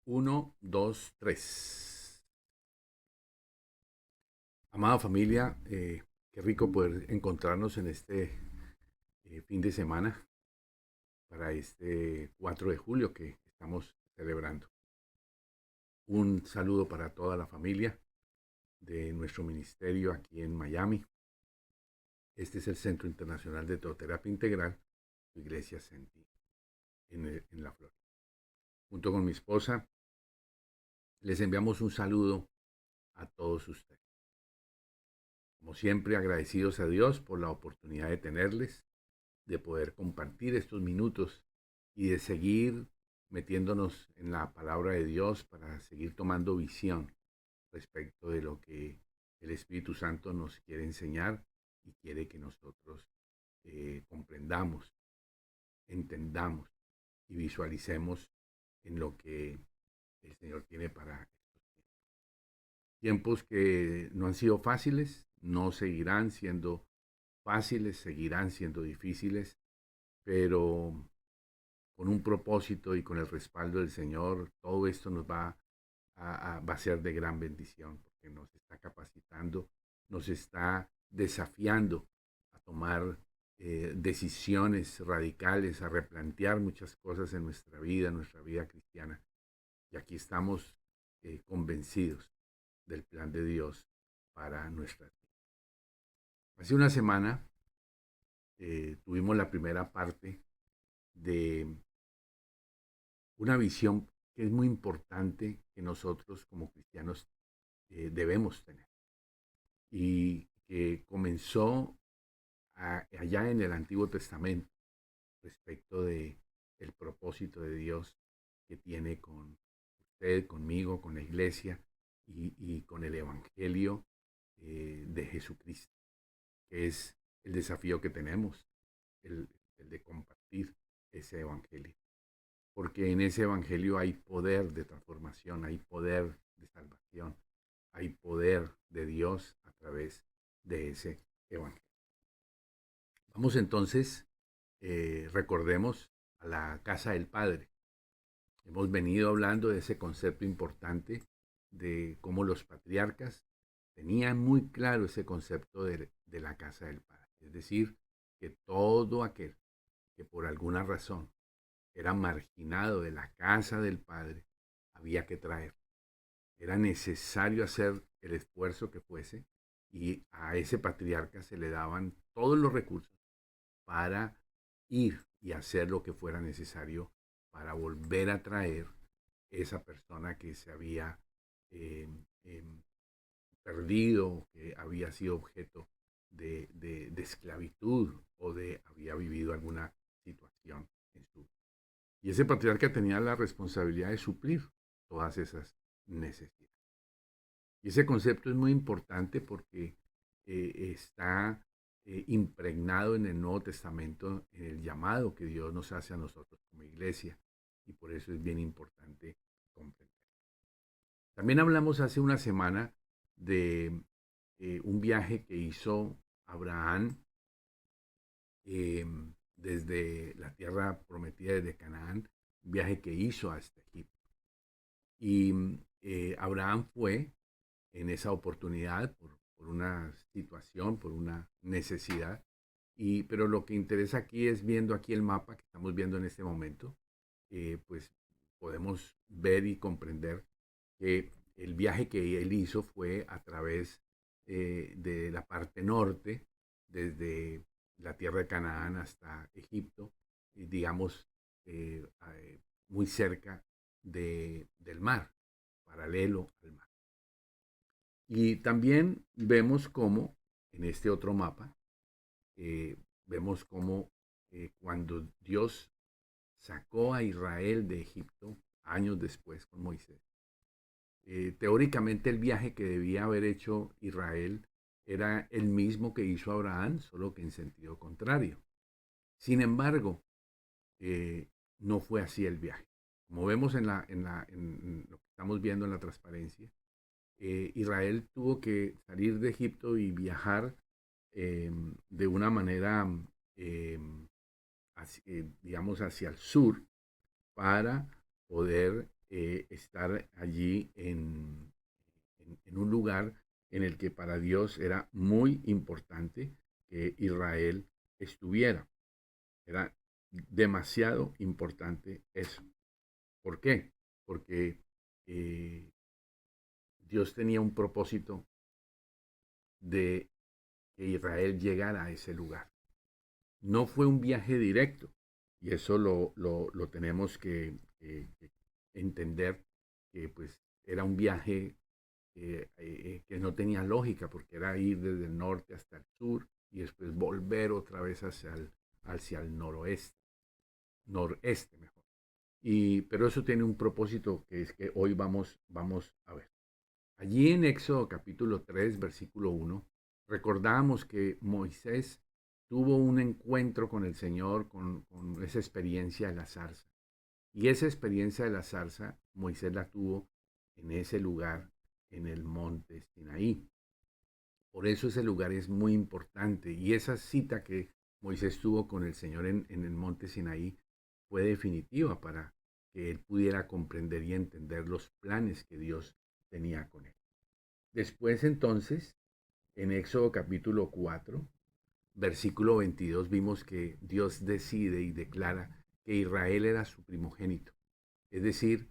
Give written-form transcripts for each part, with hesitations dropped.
Uno, 2, 3. Amada familia, qué rico poder encontrarnos en este fin de semana para este 4 de julio que estamos celebrando. Un saludo para toda la familia de nuestro ministerio aquí en Miami. Este es el Centro Internacional de Teoterapia Integral, su iglesia Senti, en la Florida. Junto con mi esposa, les enviamos un saludo a todos ustedes. Como siempre, agradecidos a Dios por la oportunidad de tenerles, de poder compartir estos minutos y de seguir metiéndonos en la palabra de Dios para seguir tomando visión respecto de lo que el Espíritu Santo nos quiere enseñar y quiere que nosotros comprendamos, entendamos y visualicemos en lo que el Señor tiene para estos tiempos que no han sido fáciles, no seguirán siendo fáciles, seguirán siendo difíciles, pero con un propósito y con el respaldo del Señor, todo esto nos va a ser de gran bendición, porque nos está capacitando, nos está desafiando a tomar decisiones radicales, a replantear muchas cosas en nuestra vida cristiana. Y aquí estamos convencidos del plan de Dios para nuestra vida. Hace una semana tuvimos la primera parte de una visión que es muy importante que nosotros como cristianos debemos tener y que comenzó allá en el Antiguo Testamento respecto de el propósito de Dios que tiene con usted, conmigo, con la iglesia y con el Evangelio de Jesucristo, que es el desafío que tenemos, el, el de compartir ese Evangelio. Porque en ese evangelio hay poder de transformación, hay poder de salvación, hay poder de Dios a través de ese evangelio. Vamos entonces, recordemos a la casa del Padre. Hemos venido hablando de ese concepto importante de cómo los patriarcas tenían muy claro ese concepto de la casa del Padre. Es decir, que todo aquel que por alguna razón era marginado de la casa del Padre, había que traer. Era necesario hacer el esfuerzo que fuese y a ese patriarca se le daban todos los recursos para ir y hacer lo que fuera necesario para volver a traer esa persona que se había eh, eh, perdido, que había sido objeto de esclavitud o de había vivido alguna situación en su vida. Y ese patriarca tenía la responsabilidad de suplir todas esas necesidades. Y ese concepto es muy importante porque está impregnado en el Nuevo Testamento, en el llamado que Dios nos hace a nosotros como iglesia. Y por eso es bien importante comprender. También hablamos hace una semana de un viaje que hizo Abraham eh, desde la tierra prometida, desde Canaán, un viaje que hizo hasta Egipto. Y Abraham fue en esa oportunidad por una situación, por una necesidad. Pero lo que interesa aquí es viendo aquí el mapa que estamos viendo en este momento, pues podemos ver y comprender que el viaje que él hizo fue a través de la parte norte, desde la tierra de Canaán hasta Egipto, digamos, muy cerca del mar, paralelo al mar. Y también vemos cómo, en este otro mapa, vemos cómo cuando Dios sacó a Israel de Egipto, años después con Moisés, teóricamente el viaje que debía haber hecho Israel era el mismo que hizo Abraham, solo que en sentido contrario. Sin embargo, no fue así el viaje. Como vemos en lo que estamos viendo en la transparencia, Israel tuvo que salir de Egipto y viajar de una manera, eh, digamos, hacia el sur para poder estar allí en un lugar en el que para Dios era muy importante que Israel estuviera. Era demasiado importante eso. ¿Por qué? Porque eh, Dios tenía un propósito de que Israel llegara a ese lugar. No fue un viaje directo, y eso lo tenemos que entender, que pues era un viaje que no tenía lógica, porque era ir desde el norte hasta el sur y después volver otra vez hacia el noreste mejor. Pero eso tiene un propósito que es que hoy vamos a ver. Allí en Éxodo capítulo 3, versículo 1, recordamos que Moisés tuvo un encuentro con el Señor, con esa experiencia de la zarza. Y esa experiencia de la zarza, Moisés la tuvo en ese lugar, en el monte Sinaí. Por eso ese lugar es muy importante. Y esa cita que Moisés tuvo con el Señor en el monte Sinaí fue definitiva para que él pudiera comprender y entender los planes que Dios tenía con él. Después entonces, en Éxodo capítulo 4, versículo 22, vimos que Dios decide y declara que Israel era su primogénito. Es decir,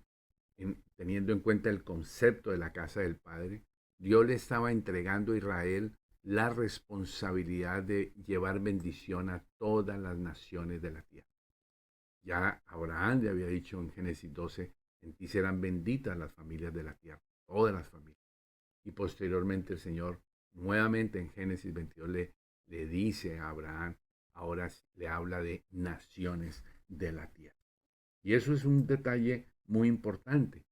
teniendo en cuenta el concepto de la casa del Padre, Dios le estaba entregando a Israel la responsabilidad de llevar bendición a todas las naciones de la tierra. Ya Abraham le había dicho en Génesis 12, en ti serán benditas las familias de la tierra, todas las familias. Y posteriormente el Señor, nuevamente en Génesis 22, le dice a Abraham, ahora le habla de naciones de la tierra. Y eso es un detalle muy importante.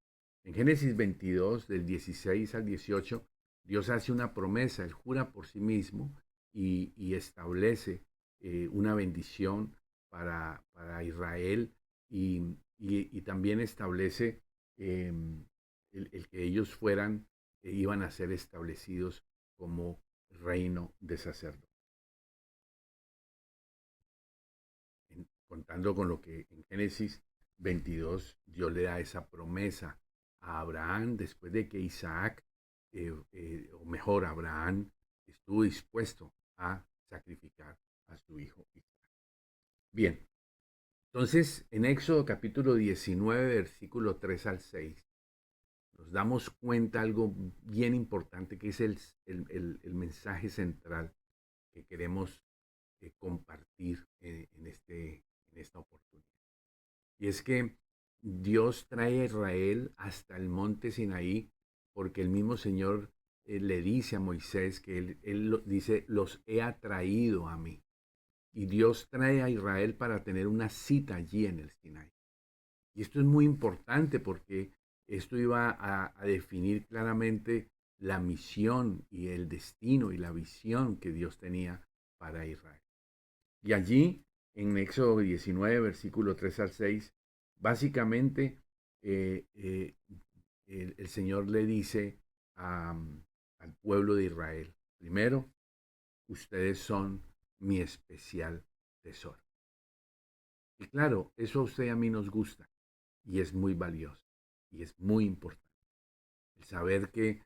En Génesis 22, del 16 al 18, Dios hace una promesa, Él jura por sí mismo y establece una bendición para Israel y también establece eh, el que ellos fueran, iban a ser establecidos como reino de sacerdotes. Contando con lo que en Génesis 22 Dios le da esa promesa a Abraham después de que Isaac, o mejor, Abraham estuvo dispuesto a sacrificar a su hijo Isaac. Bien, entonces en Éxodo capítulo 19, versículo 3 al 6, nos damos cuenta algo bien importante que es el mensaje central que queremos compartir en esta oportunidad. Y es que Dios trae a Israel hasta el monte Sinaí porque el mismo Señor le dice a Moisés que él dice, los he atraído a mí. Y Dios trae a Israel para tener una cita allí en el Sinaí. Y esto es muy importante porque esto iba a definir claramente la misión y el destino y la visión que Dios tenía para Israel. Y allí, en Éxodo 19, versículo 3 al 6, básicamente eh, eh, el Señor le dice al pueblo de Israel, primero, ustedes son mi especial tesoro. Y claro, eso a usted y a mí nos gusta y es muy valioso y es muy importante. El saber que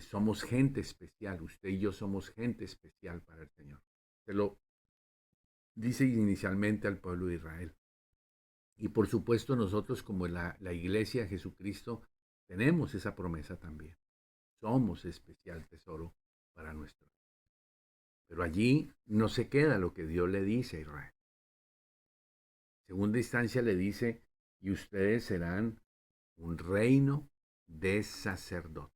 somos gente especial, usted y yo somos gente especial para el Señor. Se lo dice inicialmente al pueblo de Israel. Y por supuesto nosotros como la iglesia de Jesucristo tenemos esa promesa también. Somos especial tesoro para nuestro. Pero allí no se queda lo que Dios le dice a Israel. Segunda instancia le dice, y ustedes serán un reino de sacerdotes.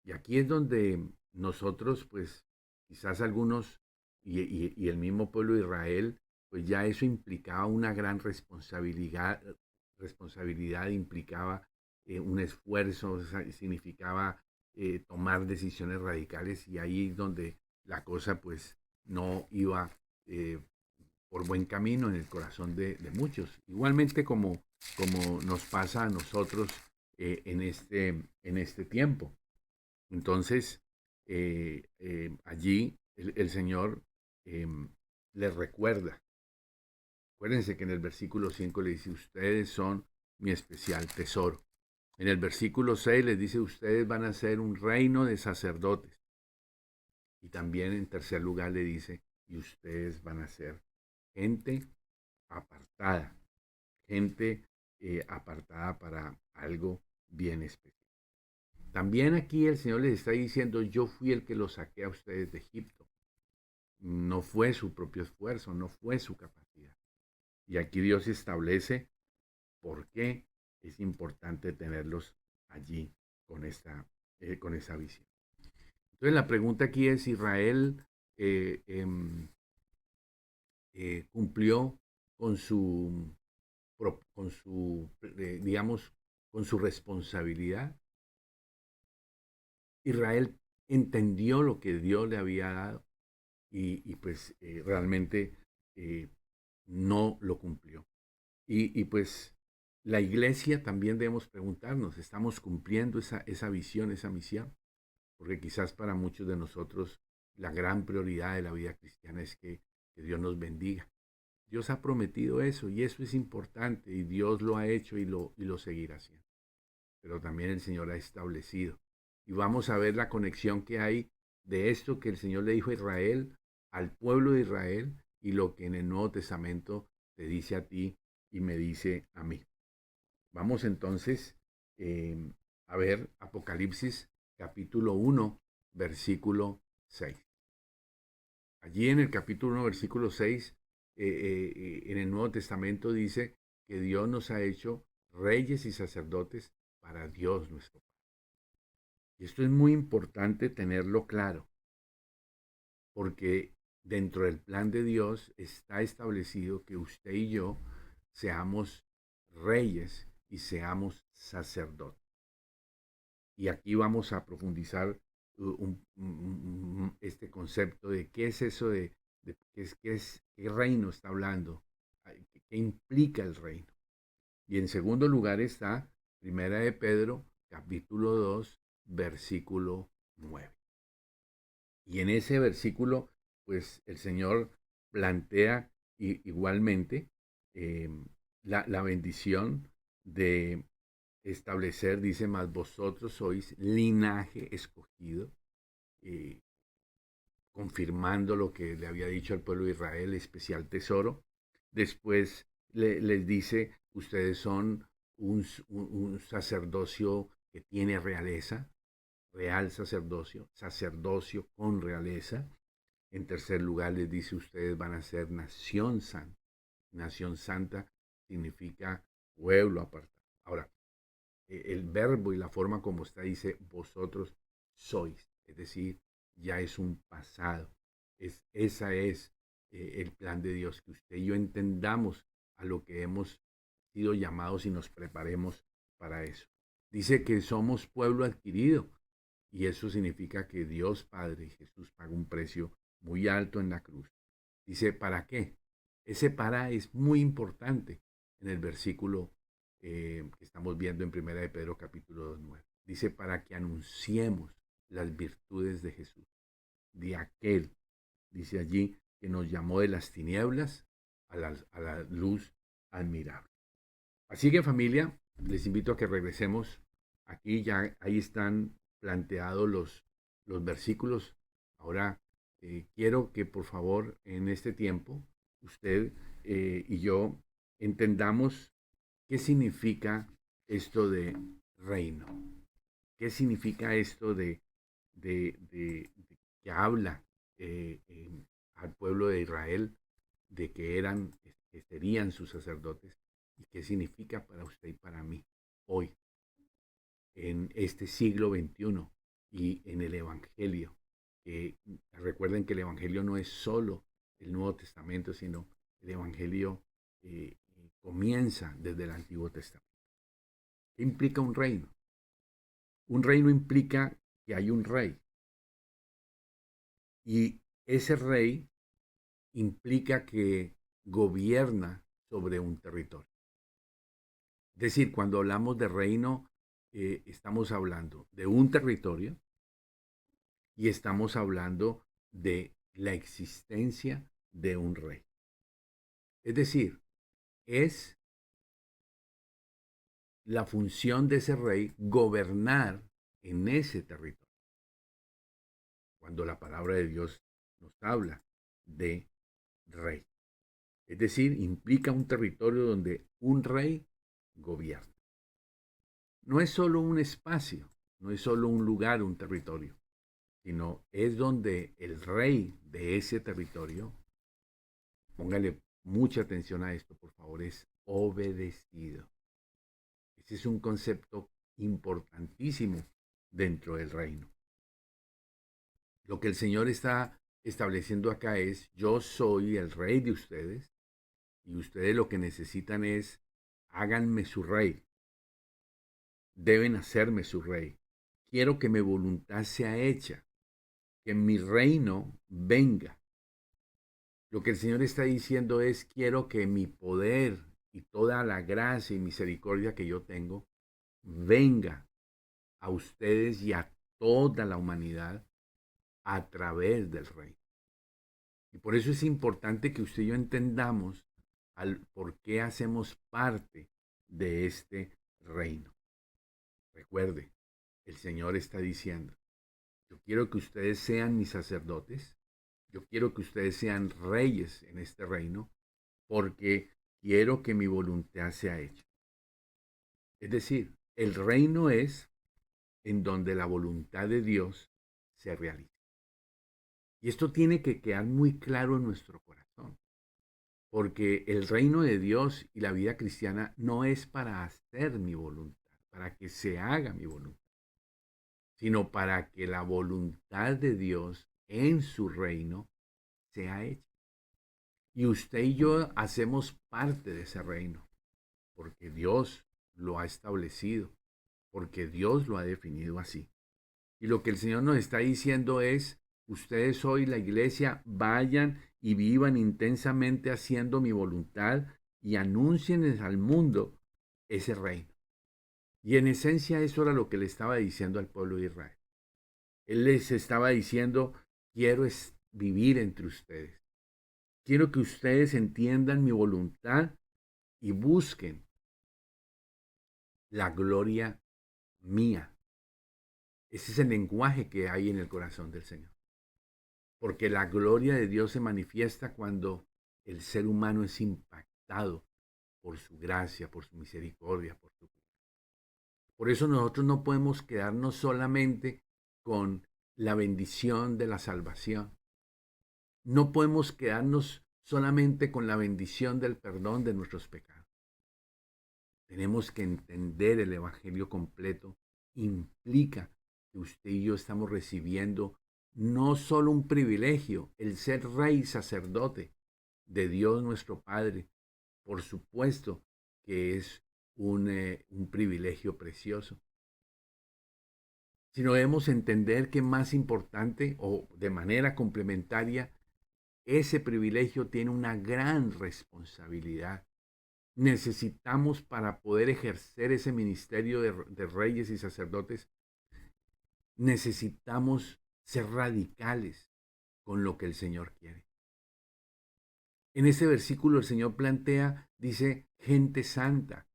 Y aquí es donde nosotros, pues, quizás algunos y el mismo pueblo de Israel, pues ya eso implicaba una gran responsabilidad implicaba un esfuerzo, o sea, significaba tomar decisiones radicales y ahí es donde la cosa pues no iba eh, por buen camino en el corazón de muchos. Igualmente como nos pasa a nosotros en este tiempo. Entonces, allí el Señor eh, les recuerda. Acuérdense que en el versículo 5 le dice, ustedes son mi especial tesoro. En el versículo 6 les dice, ustedes van a ser un reino de sacerdotes. Y también en tercer lugar le dice, y ustedes van a ser gente apartada, gente apartada para algo bien especial. También aquí el Señor les está diciendo, yo fui el que los saqué a ustedes de Egipto. No fue su propio esfuerzo, no fue su capacidad. Y aquí Dios establece por qué es importante tenerlos allí con esa visión. Entonces la pregunta aquí es, ¿Israel eh, em, cumplió con su, digamos, con su responsabilidad? Israel entendió lo que Dios le había dado y pues realmente eh, no lo cumplió. Pues la iglesia también debemos preguntarnos, ¿estamos cumpliendo esa visión, esa misión? Porque quizás para muchos de nosotros la gran prioridad de la vida cristiana es que Dios nos bendiga. Dios ha prometido eso y eso es importante y Dios lo ha hecho y lo seguirá haciendo. Pero también el Señor ha establecido. Y vamos a ver la conexión que hay de esto que el Señor le dijo a Israel, al pueblo de Israel, y lo que en el Nuevo Testamento te dice a ti y me dice a mí. Vamos entonces a ver Apocalipsis capítulo 1, versículo 6. Allí en el capítulo 1, versículo 6, en el Nuevo Testamento dice que Dios nos ha hecho reyes y sacerdotes para Dios nuestro Padre. Y esto es muy importante tenerlo claro, porque dentro del plan de Dios está establecido que usted y yo seamos reyes y seamos sacerdotes. Y aquí vamos a profundizar este concepto de qué es eso de qué reino está hablando, qué implica el reino. Y en segundo lugar está Primera de Pedro, capítulo 2, versículo 9. Y en ese versículo, pues el Señor plantea igualmente eh, la bendición de establecer, dice, más vosotros sois linaje escogido, eh, confirmando lo que le había dicho al pueblo de Israel, especial tesoro. Después les dice, ustedes son un sacerdocio que tiene realeza, real sacerdocio, sacerdocio con realeza. En tercer lugar les dice, ustedes van a ser nación santa. Nación santa significa pueblo apartado. Ahora, el verbo y la forma como está dice, vosotros sois, es decir, ya es un pasado. Esa es el plan de Dios, que usted y yo entendamos a lo que hemos sido llamados y nos preparemos para eso. Dice que somos pueblo adquirido y eso significa que Dios Padre y Jesús pagó un precio muy alto en la cruz. Dice, ¿para qué? Ese para es muy importante en el versículo que estamos viendo en Primera de Pedro capítulo 2, 9. Dice, para que anunciemos las virtudes de Jesús, de aquel, dice allí, que nos llamó de las tinieblas a la luz admirable. Así que familia, les invito a que regresemos. Aquí ya, ahí están planteados los versículos. Ahora, quiero que por favor en este tiempo usted y yo entendamos qué significa esto de reino. ¿Qué significa esto de que habla al pueblo de Israel de que serían sus sacerdotes? ¿Y qué significa para usted y para mí hoy, en este siglo XXI y en el Evangelio? Recuerden que el Evangelio no es solo el Nuevo Testamento, sino el Evangelio comienza desde el Antiguo Testamento. ¿Qué implica un reino? Un reino implica que hay un rey y ese rey implica que gobierna sobre un territorio. Es decir, cuando hablamos de reino, estamos hablando de un territorio y estamos hablando de la existencia de un rey. Es decir, es la función de ese rey gobernar en ese territorio. Cuando la palabra de Dios nos habla de rey. Es decir, implica un territorio donde un rey gobierna. No es solo un espacio, no es solo un lugar, un territorio, sino es donde el rey de ese territorio, póngale mucha atención a esto, por favor, es obedecido. Ese es un concepto importantísimo dentro del reino. Lo que el Señor está estableciendo acá es: yo soy el rey de ustedes y ustedes lo que necesitan es: háganme su rey, deben hacerme su rey. Quiero que mi voluntad sea hecha, que mi reino venga. Lo que el Señor está diciendo es: quiero que mi poder y toda la gracia y misericordia que yo tengo venga a ustedes y a toda la humanidad a través del rey. Y por eso es importante que usted y yo entendamos por qué hacemos parte de este reino. Recuerde, el Señor está diciendo: yo quiero que ustedes sean mis sacerdotes, yo quiero que ustedes sean reyes en este reino, porque quiero que mi voluntad sea hecha. Es decir, el reino es en donde la voluntad de Dios se realiza. Y esto tiene que quedar muy claro en nuestro corazón, porque el reino de Dios y la vida cristiana no es para hacer mi voluntad, para que se haga mi voluntad, sino para que la voluntad de Dios en su reino sea hecha. Y usted y yo hacemos parte de ese reino, porque Dios lo ha establecido, porque Dios lo ha definido así. Y lo que el Señor nos está diciendo es: ustedes hoy, la iglesia, vayan y vivan intensamente haciendo mi voluntad y anuncien al mundo ese reino. Y en esencia eso era lo que le estaba diciendo al pueblo de Israel. Él les estaba diciendo: quiero vivir entre ustedes. Quiero que ustedes entiendan mi voluntad y busquen la gloria mía. Ese es el lenguaje que hay en el corazón del Señor. Porque la gloria de Dios se manifiesta cuando el ser humano es impactado por su gracia, por su misericordia, por su... Por eso nosotros no podemos quedarnos solamente con la bendición de la salvación. No podemos quedarnos solamente con la bendición del perdón de nuestros pecados. Tenemos que entender el evangelio completo. Implica que usted y yo estamos recibiendo no solo un privilegio, el ser rey y sacerdote de Dios nuestro Padre. Por supuesto que es un privilegio precioso. Sino debemos entender que más importante o de manera complementaria, ese privilegio tiene una gran responsabilidad. Necesitamos, para poder ejercer ese ministerio de reyes y sacerdotes, necesitamos ser radicales con lo que el Señor quiere. En este versículo el Señor plantea, dice, gente santa.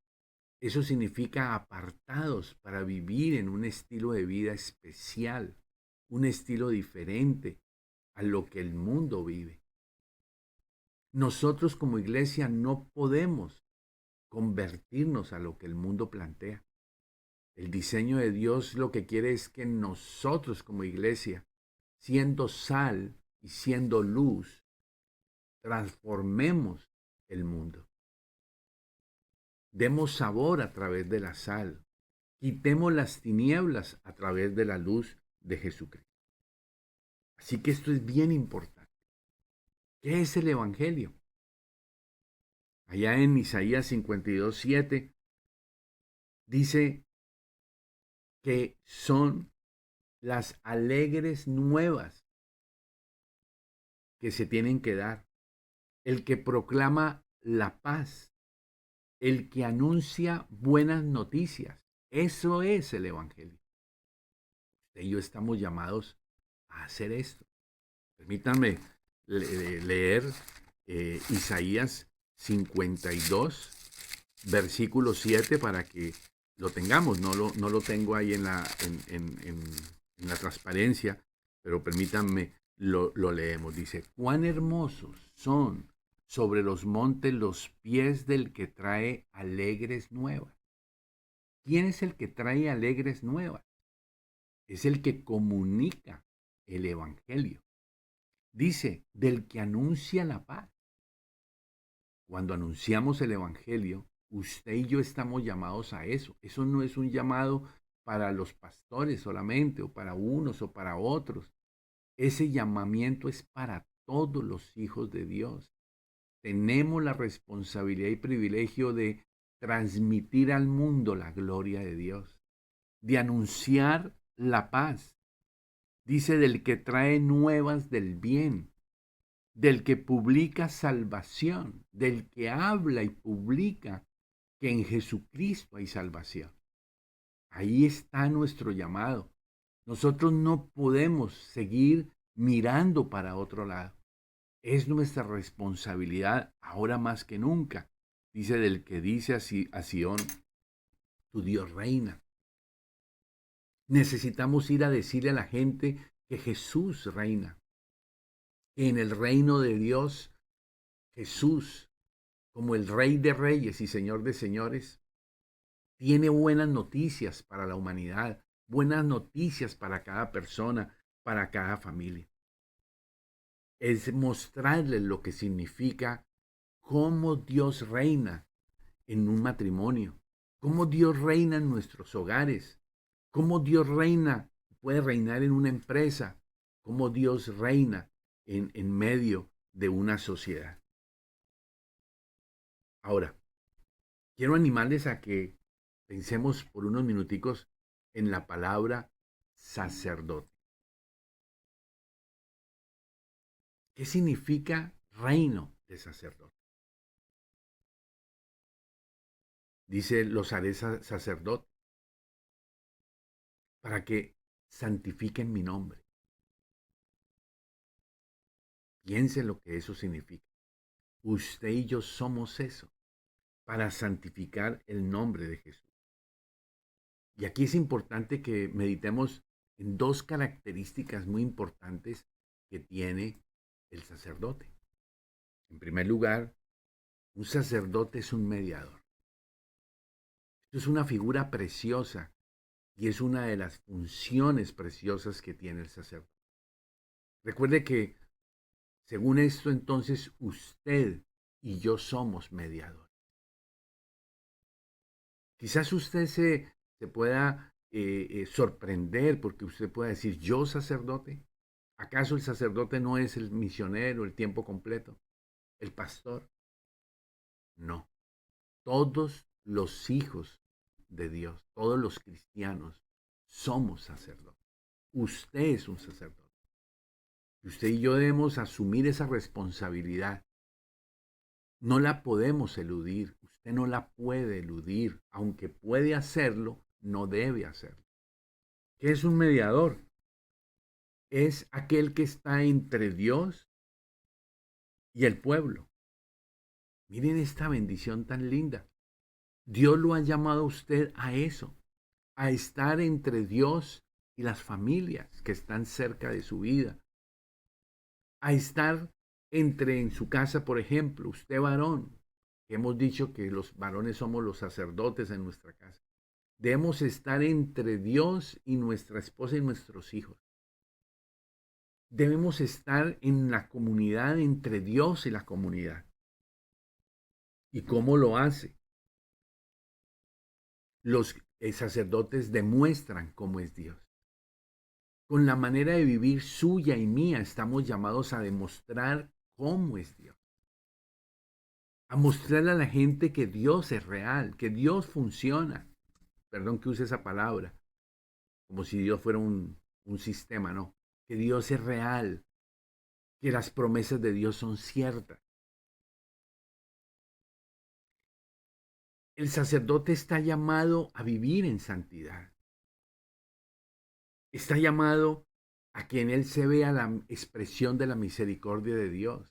Eso significa apartados para vivir en un estilo de vida especial, un estilo diferente a lo que el mundo vive. Nosotros como iglesia no podemos convertirnos a lo que el mundo plantea. El diseño de Dios lo que quiere es que nosotros como iglesia, siendo sal y siendo luz, transformemos el mundo. Demos sabor a través de la sal. Quitemos las tinieblas a través de la luz de Jesucristo. Así que esto es bien importante. ¿Qué es el Evangelio? Allá en Isaías 52:7 dice que son las alegres nuevas que se tienen que dar. El que proclama la paz, el que anuncia buenas noticias. Eso es el Evangelio. Usted y yo estamos llamados a hacer esto. Permítanme leer Isaías 52, versículo 7, para que lo tengamos, no lo tengo ahí en la transparencia, pero permítanme, lo leemos. Dice, cuán hermosos son sobre los montes los pies del que trae alegres nuevas. ¿Quién es el que trae alegres nuevas? Es el que comunica el Evangelio. Dice, del que anuncia la paz. Cuando anunciamos el Evangelio, usted y yo estamos llamados a eso. Eso no es un llamado para los pastores solamente, o para unos o para otros. Ese llamamiento es para todos los hijos de Dios. Tenemos la responsabilidad y privilegio de transmitir al mundo la gloria de Dios, de anunciar la paz. Dice, del que trae nuevas del bien, del que publica salvación, del que habla y publica que en Jesucristo hay salvación. Ahí está nuestro llamado. Nosotros no podemos seguir mirando para otro lado. Es nuestra responsabilidad ahora más que nunca. Dice, del que dice así a Sión, tu Dios reina. Necesitamos ir a decirle a la gente que Jesús reina. Que en el reino de Dios, Jesús, como el Rey de Reyes y Señor de Señores, tiene buenas noticias para la humanidad, buenas noticias para cada persona, para cada familia. Es mostrarles lo que significa cómo Dios reina en un matrimonio, cómo Dios reina en nuestros hogares, cómo Dios reina, puede reinar en una empresa, cómo Dios reina en medio de una sociedad. Ahora, quiero animarles a que pensemos por unos minuticos en la palabra sacerdote. ¿Qué significa reino de sacerdote? Dice, los haré sacerdote para que santifiquen mi nombre. Piensen lo que eso significa. Usted y yo somos eso, para santificar el nombre de Jesús. Y aquí es importante que meditemos en dos características muy importantes que tiene el sacerdote. En primer lugar, un sacerdote es un mediador. Esto es una figura preciosa y es una de las funciones preciosas que tiene el sacerdote. Recuerde que, según esto, entonces usted y yo somos mediadores. Quizás usted se pueda sorprender porque usted pueda decir, ¿yo sacerdote? ¿Acaso el sacerdote no es el misionero, el tiempo completo, el pastor? No. Todos los hijos de Dios, todos los cristianos, somos sacerdotes. Usted es un sacerdote. Usted y yo debemos asumir esa responsabilidad. No la podemos eludir. Usted no la puede eludir. Aunque puede hacerlo, no debe hacerlo. ¿Qué es un mediador? Es aquel que está entre Dios y el pueblo. Miren esta bendición tan linda. Dios lo ha llamado a usted a eso, a estar entre Dios y las familias que están cerca de su vida, a estar en su casa, por ejemplo, usted varón, que hemos dicho que los varones somos los sacerdotes en nuestra casa. Debemos estar entre Dios y nuestra esposa y nuestros hijos. Debemos estar en la comunidad entre Dios y la comunidad. ¿Y cómo lo hace? Los sacerdotes demuestran cómo es Dios. Con la manera de vivir suya y mía estamos llamados a demostrar cómo es Dios. A mostrarle a la gente que Dios es real, que Dios funciona. Perdón que use esa palabra, como si Dios fuera un sistema, no. Que Dios es real, que las promesas de Dios son ciertas. El sacerdote está llamado a vivir en santidad. Está llamado a que en él se vea la expresión de la misericordia de Dios.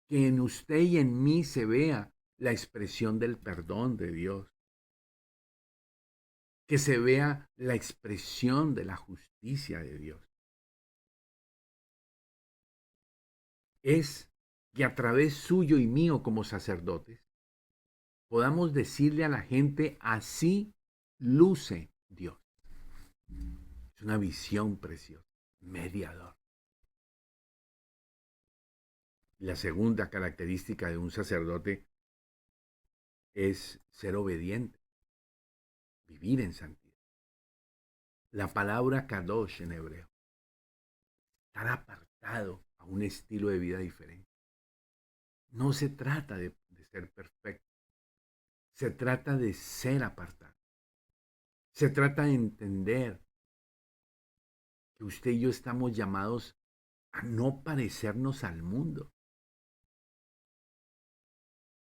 Que en usted y en mí se vea la expresión del perdón de Dios. que se vea la expresión de la justicia de Dios. Es que a través suyo y mío como sacerdotes podamos decirle a la gente, así luce Dios. Es una visión preciosa, mediador. La segunda característica de un sacerdote es ser obediente, vivir en santidad. La palabra kadosh en hebreo, estar apartado a un estilo de vida diferente. No se trata de ser perfecto, se trata de ser apartado. Se trata de entender que usted y yo estamos llamados a no parecernos al mundo.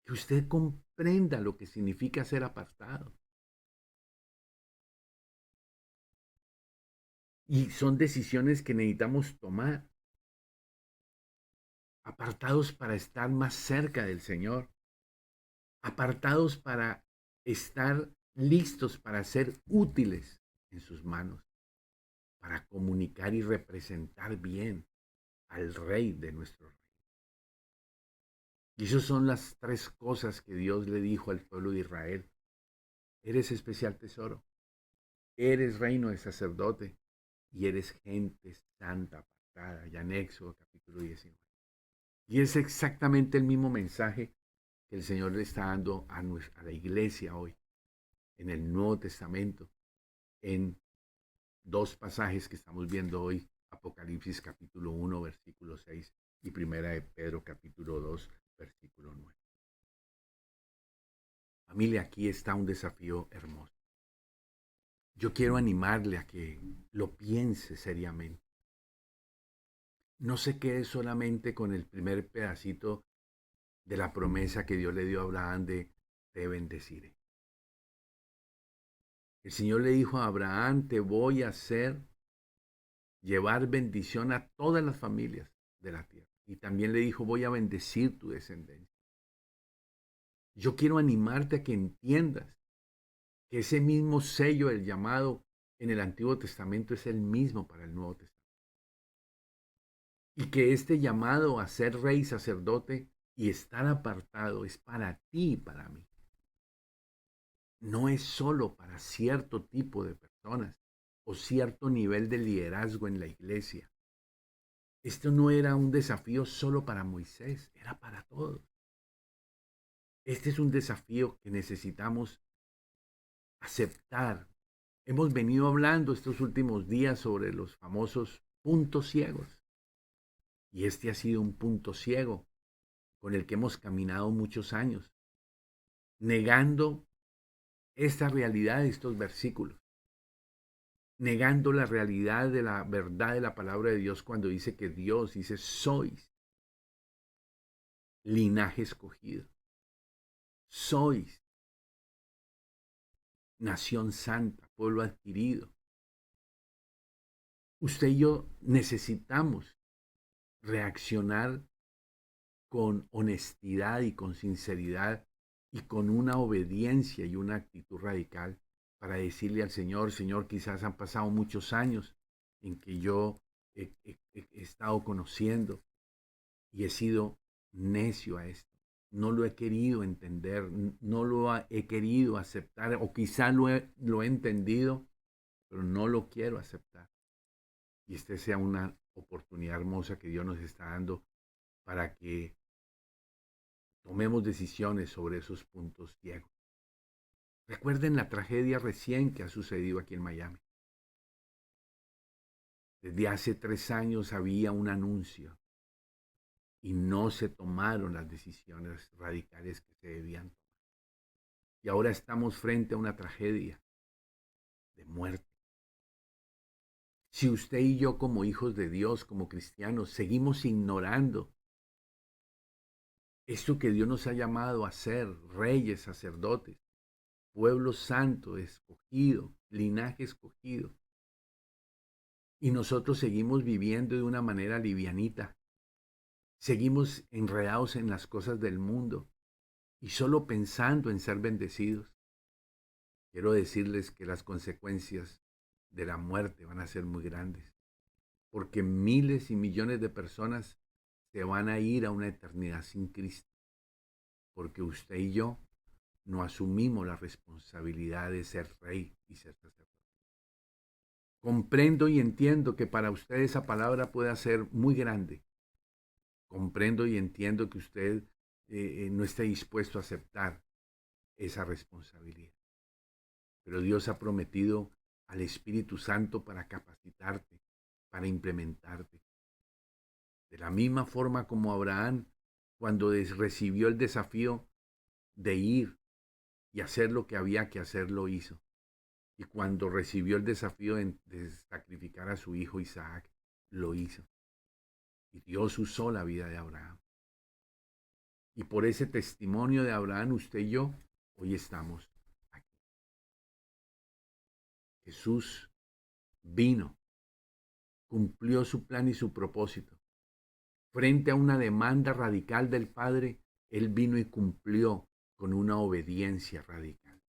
Que usted comprenda lo que significa ser apartado. Y son decisiones que necesitamos tomar. Apartados para estar más cerca del Señor. Apartados para estar listos para ser útiles en sus manos. Para comunicar y representar bien al Rey de nuestro Rey. Y esas son las tres cosas que Dios le dijo al pueblo de Israel. Eres especial tesoro, eres reino de sacerdote y eres gente santa apartada. Ya en Éxodo capítulo 19. Y es exactamente el mismo mensaje que el Señor le está dando a la iglesia hoy, en el Nuevo Testamento, en dos pasajes que estamos viendo hoy, Apocalipsis capítulo 1, versículo 6 y Primera de Pedro capítulo 2, versículo 9. Familia, aquí está un desafío hermoso. Yo quiero animarle a que lo piense seriamente. No se quede solamente con el primer pedacito de la promesa que Dios le dio a Abraham de te bendeciré. El Señor le dijo a Abraham, te voy a hacer llevar bendición a todas las familias de la tierra. Y también le dijo, voy a bendecir tu descendencia. Yo quiero animarte a que entiendas que ese mismo sello del llamado en el Antiguo Testamento es el mismo para el Nuevo Testamento. Y que este llamado a ser rey, sacerdote y estar apartado es para ti y para mí. No es solo para cierto tipo de personas o cierto nivel de liderazgo en la iglesia. Esto no era un desafío solo para Moisés, era para todos. Este es un desafío que necesitamos aceptar. Hemos venido hablando estos últimos días sobre los famosos puntos ciegos. Y este ha sido un punto ciego con el que hemos caminado muchos años, negando esta realidad de estos versículos, negando la realidad de la verdad de la palabra de Dios cuando dice que Dios dice, sois linaje escogido, sois nación santa, pueblo adquirido. Usted y yo necesitamos reaccionar con honestidad y con sinceridad y con una obediencia y una actitud radical para decirle al Señor, Señor, quizás han pasado muchos años en que yo he estado conociendo y he sido necio a esto. No lo he querido entender, no lo he querido aceptar, o quizá lo he entendido, pero no lo quiero aceptar. Y esta sea una oportunidad hermosa que Dios nos está dando para que tomemos decisiones sobre esos puntos ciegos. Recuerden la tragedia recién que ha sucedido aquí en Miami. Desde hace 3 años había un anuncio y no se tomaron las decisiones radicales que se debían tomar. Y ahora estamos frente a una tragedia de muerte. Si usted y yo como hijos de Dios, como cristianos, seguimos ignorando esto que Dios nos ha llamado a ser, reyes, sacerdotes, pueblo santo, escogido, linaje escogido, y nosotros seguimos viviendo de una manera livianita, seguimos enredados en las cosas del mundo y solo pensando en ser bendecidos, quiero decirles que las consecuencias de la muerte van a ser muy grandes, porque miles y millones de personas se van a ir a una eternidad sin Cristo, porque usted y yo no asumimos la responsabilidad de ser rey y ser sacerdote. Comprendo y entiendo que para usted esa palabra pueda ser muy grande. Comprendo y entiendo que usted no esté dispuesto a aceptar esa responsabilidad. Pero Dios ha prometido al Espíritu Santo para capacitarte, para implementarte. De la misma forma como Abraham, cuando recibió el desafío de ir y hacer lo que había que hacer, lo hizo. Y cuando recibió el desafío de sacrificar a su hijo Isaac, lo hizo. Y Dios usó la vida de Abraham. Y por ese testimonio de Abraham, usted y yo, hoy estamos aquí. Jesús vino, cumplió su plan y su propósito. Frente a una demanda radical del Padre, Él vino y cumplió con una obediencia radical.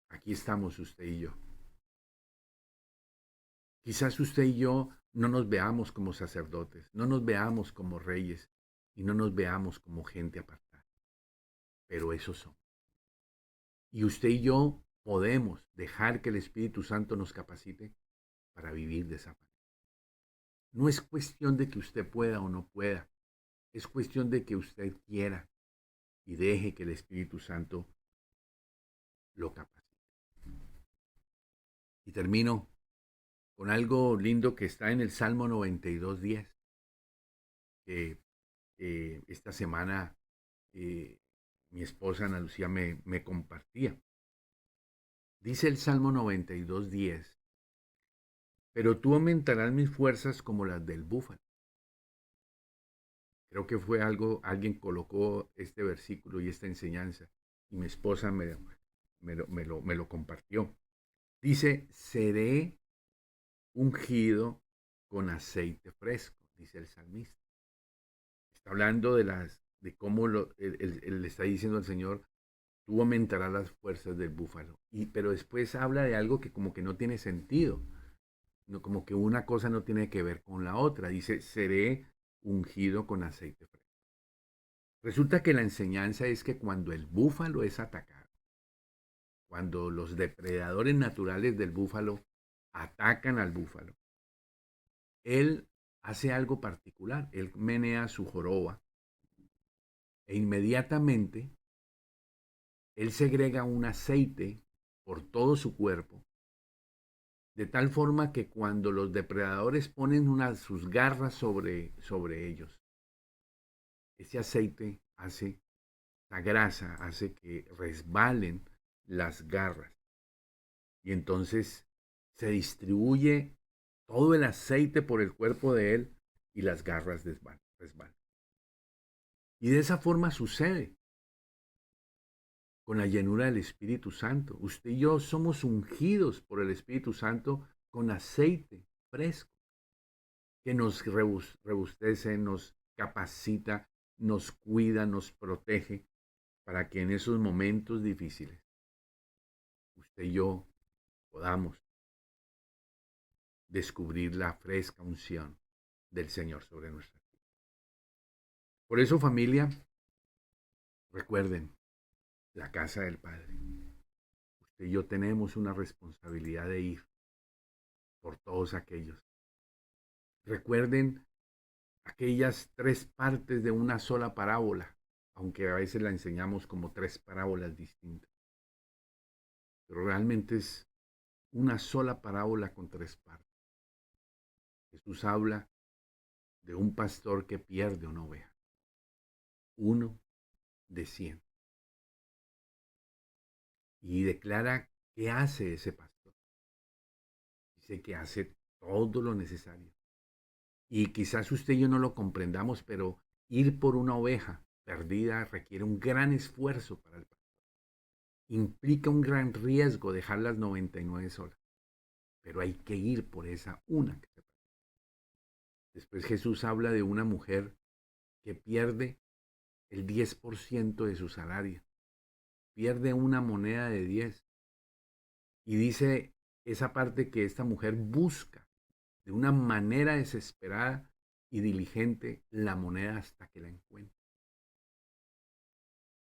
Aquí estamos usted y yo. Quizás usted y yo no nos veamos como sacerdotes, no nos veamos como reyes y no nos veamos como gente apartada, pero eso somos. Y usted y yo podemos dejar que el Espíritu Santo nos capacite para vivir de esa manera. No es cuestión de que usted pueda o no pueda, es cuestión de que usted quiera y deje que el Espíritu Santo lo capacite. Y termino con algo lindo que está en el Salmo 92:10, que esta semana mi esposa Ana Lucía me compartía. Dice el Salmo 92:10, pero tú aumentarás mis fuerzas como las del búfalo. Creo que fue alguien colocó este versículo y esta enseñanza y mi esposa me lo compartió. Dice, seré ungido con aceite fresco, dice el salmista. Está hablando de cómo él le está diciendo al Señor, tú aumentarás las fuerzas del búfalo. Pero después habla de algo que como que no tiene sentido, no, como que una cosa no tiene que ver con la otra. Dice, seré ungido con aceite fresco. Resulta que la enseñanza es que cuando el búfalo es atacado, cuando los depredadores naturales del búfalo atacan al búfalo, él hace algo particular. Él menea su joroba e inmediatamente él segrega un aceite por todo su cuerpo, de tal forma que cuando los depredadores ponen sus garras sobre ellos, ese aceite hace, la grasa hace que resbalen las garras. Y entonces se distribuye todo el aceite por el cuerpo de él y las garras resbalan. Y de esa forma sucede con la llenura del Espíritu Santo. Usted y yo somos ungidos por el Espíritu Santo con aceite fresco que nos rebustece, nos capacita, nos cuida, nos protege para que en esos momentos difíciles usted y yo podamos descubrir la fresca unción del Señor sobre nuestra vida. Por eso, familia, recuerden la casa del Padre. Usted y yo tenemos una responsabilidad de ir por todos aquellos. Recuerden aquellas tres partes de una sola parábola, aunque a veces la enseñamos como tres parábolas distintas. Pero realmente es una sola parábola con tres partes. Jesús habla de un pastor que pierde una oveja. Uno de 100. Y declara qué hace ese pastor. Dice que hace todo lo necesario. Y quizás usted y yo no lo comprendamos, pero ir por una oveja perdida requiere un gran esfuerzo para el pastor. Implica un gran riesgo dejar las 99 solas. Pero hay que ir por esa una que se perdió. Después Jesús habla de una mujer que pierde el 10% de su salario. Pierde una moneda de 10 Y dice esa parte que esta mujer busca de una manera desesperada y diligente la moneda hasta que la encuentra.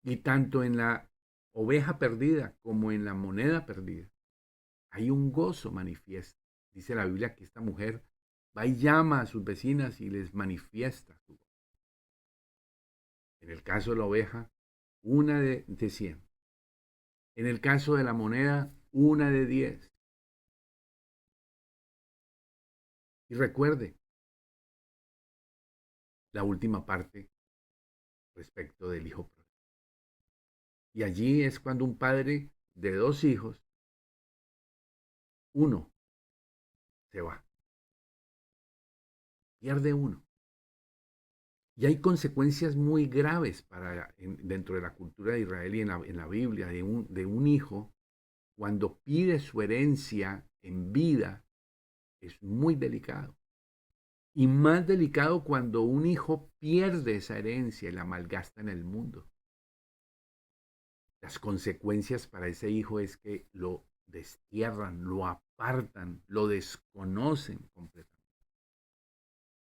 Y tanto en la oveja perdida como en la moneda perdida hay un gozo manifiesto. Dice la Biblia que esta mujer va y llama a sus vecinas y les manifiesta su gozo. En el caso de la oveja, una de 100. En el caso de la moneda, una de 10. Y recuerde la última parte respecto del hijo pródigo. Y allí es cuando un padre de 2 hijos, uno se va, pierde uno. Y hay consecuencias muy graves dentro de la cultura de Israel y en la Biblia de un hijo cuando pide su herencia en vida. Es muy delicado. Y más delicado cuando un hijo pierde esa herencia y la malgasta en el mundo. Las consecuencias para ese hijo es que lo destierran, lo apartan, lo desconocen completamente.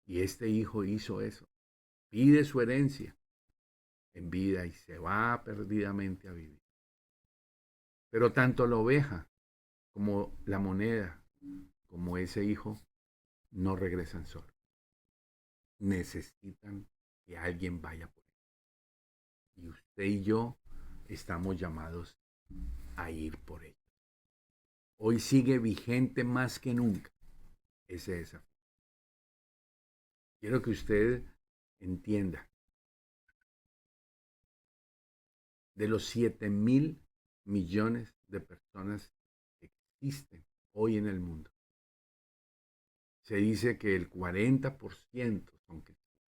Y este hijo hizo eso. Pide su herencia en vida y se va perdidamente a vivir. Pero tanto la oveja como la moneda, como ese hijo, no regresan solos. Necesitan que alguien vaya por él. Y usted y yo estamos llamados a ir por ellos. Hoy sigue vigente más que nunca ese desafío. Quiero que usted entienda, de los 7.000 millones de personas que existen hoy en el mundo, se dice que el 40% son cristianos,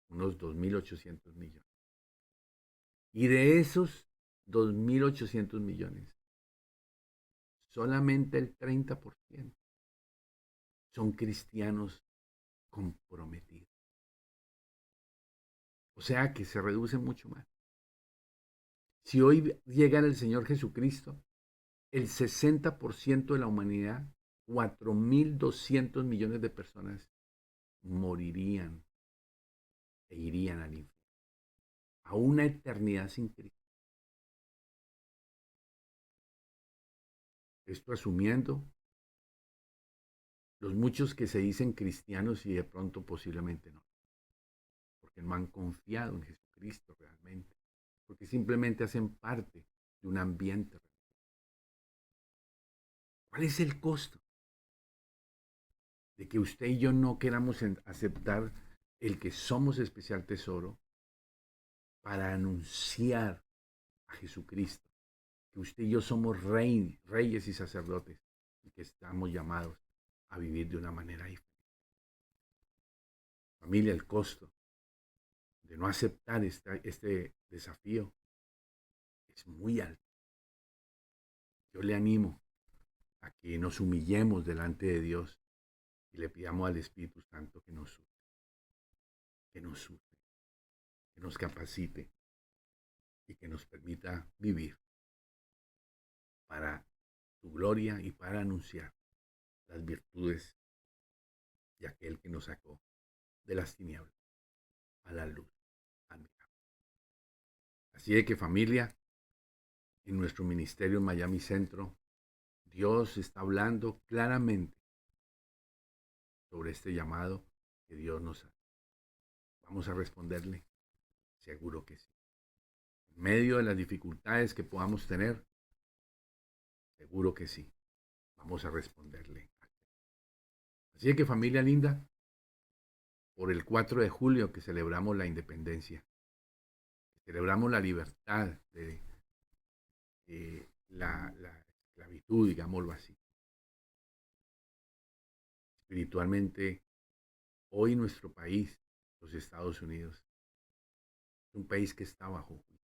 unos 2.800 millones. Y de esos 2.800 millones, solamente el 30% son cristianos comprometidos. O sea que se reduce mucho más. Si hoy llegara el Señor Jesucristo, el 60% de la humanidad, 4.200 millones de personas, morirían e irían al infierno, a una eternidad sin Cristo. Esto asumiendo los muchos que se dicen cristianos y de pronto posiblemente no, porque no han confiado en Jesucristo realmente, porque simplemente hacen parte de un ambiente. ¿Cuál es el costo de que usted y yo no queramos aceptar el que somos especial tesoro para anunciar a Jesucristo? Que usted y yo somos reyes y sacerdotes y que estamos llamados a vivir de una manera diferente. Familia, el costo de no aceptar este desafío es muy alto. Yo le animo a que nos humillemos delante de Dios y le pidamos al Espíritu Santo que nos use, que nos use, que nos capacite y que nos permita vivir para su gloria y para anunciar las virtudes de aquel que nos sacó de las tinieblas a la luz admirable. Así de que, familia, en nuestro ministerio en Miami Centro, Dios está hablando claramente sobre este llamado que Dios nos hace. Vamos a responderle, seguro que sí. En medio de las dificultades que podamos tener, seguro que sí. Vamos a responderle. Así que, familia linda, por el 4 de julio que celebramos la independencia, celebramos la libertad de la esclavitud, digámoslo así. Espiritualmente, hoy nuestro país, los Estados Unidos, es un país que está bajo juicio.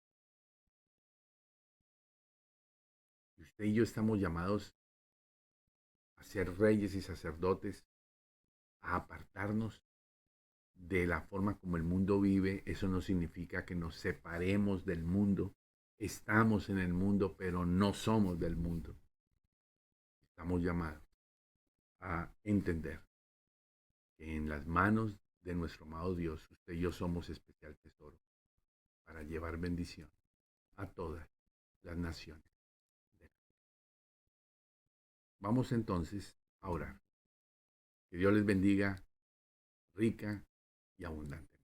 Y usted y yo estamos llamados a ser reyes y sacerdotes, a apartarnos de la forma como el mundo vive. Eso no significa que nos separemos del mundo, Estamos en el mundo, pero no somos del mundo. Estamos llamados a entender que en las manos de nuestro amado Dios, usted y yo somos especial tesoro para llevar bendición a todas las naciones. Vamos entonces a orar. Que Dios les bendiga rica y abundante.